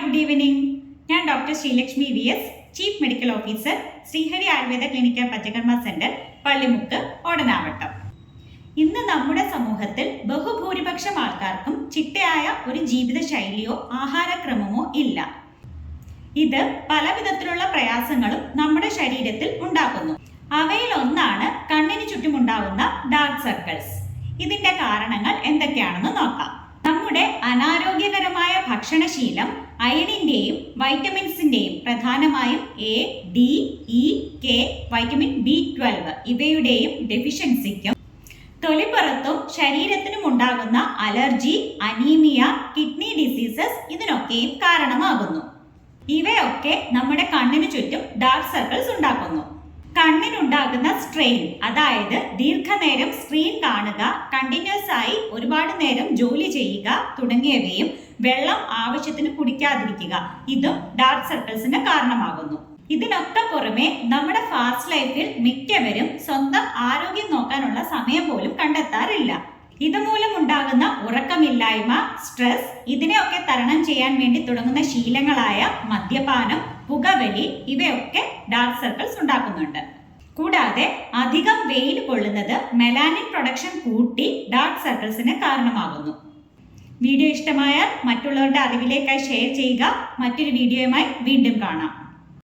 Good evening. ഞാൻ doctor Sreelakshmi VS, chief medical officer, Sreehari Ayurveda clinic and Panchakarma centre, Pallimukku, Odanavattam. ഇന്ന് നമ്മുടെ സമൂഹത്തിൽ ബഹുഭൂരിപക്ഷം ആൾക്കാർക്കും ചിട്ടയായ ഒരു ജീവിത ശൈലിയോ ആഹാരക്രമമോ ഇല്ല. ഇത് പല വിധത്തിലുള്ള പ്രയാസങ്ങളും നമ്മുടെ ശരീരത്തിൽ ഉണ്ടാക്കുന്നു. അവയിൽ ഒന്നാണ് കണ്ണിന് ചുറ്റുമുണ്ടാകുന്ന ഡാർക്ക് സർക്കിൾസ്. ഇതിന്റെ കാരണങ്ങൾ എന്തൊക്കെയാണെന്ന് നോക്കാം. നമ്മുടെ അനാരോഗ്യകരമായ ഭക്ഷണശീലം അയഡിന്റെയും വൈറ്റമിൻസിന്റെയും, പ്രധാനമായും A, D, E, K, vitamin B12 ഇവയുടെയും ഡെഫിഷ്യൻസിക്കും, തൊലിപ്പുറത്തും ശരീരത്തിനും ഉണ്ടാകുന്ന അലർജി, അനീമിയ, കിഡ്നി ഡിസീസസ് ഇതിനൊക്കെയും കാരണമാകുന്നു. ഇവയൊക്കെ നമ്മുടെ കണ്ണിന് ചുറ്റും ഡാർക്ക് സർക്കിൾസ് ഉണ്ടാക്കുന്നു. കണ്ണിനുണ്ടാകുന്ന സ്ട്രെയിൻ, അതായത് ദീർഘനേരം സ്ക്രീൻ കാണുക, കണ്ടിന്യൂസ് ആയി ഒരുപാട് നേരം ജോലി ചെയ്യുക തുടങ്ങിയവയും വെള്ളം ആവശ്യത്തിന് കുടിക്കാതിരിക്കുക, ഇതും ഡാർക്ക് സർക്കിൾസിന് കാരണമാകുന്നു. ഇതിനൊക്കെ പുറമെ നമ്മുടെ ഫാസ്റ്റ് ലൈഫിൽ മിക്കവരും സ്വന്തം ആരോഗ്യം നോക്കാനുള്ള സമയം പോലും കണ്ടെത്താറില്ല. ഇതുമൂലം ഉണ്ടാകുന്ന ഉറക്കമില്ലായ്മ, സ്ട്രെസ്, ഇതിനെയൊക്കെ തരണം ചെയ്യാൻ വേണ്ടി തുടങ്ങുന്ന ശീലങ്ങളായ മദ്യപാനം, പുകവലി ഇവയൊക്കെ ഡാർക്ക് സർക്കിൾസ് ഉണ്ടാക്കുന്നുണ്ട്. കൂടാതെ അധികം വെയിൽ കൊള്ളുന്നത് മെലാനിൻ പ്രൊഡക്ഷൻ കൂട്ടി ഡാർക്ക് സർക്കിൾസിന് കാരണമാകുന്നു. വീഡിയോ ഇഷ്ടമായാൽ മറ്റുള്ളവരുടെ അറിവിലേക്കായി ഷെയർ ചെയ്യുക. മറ്റൊരു വീഡിയോയുമായി വീണ്ടും കാണാം.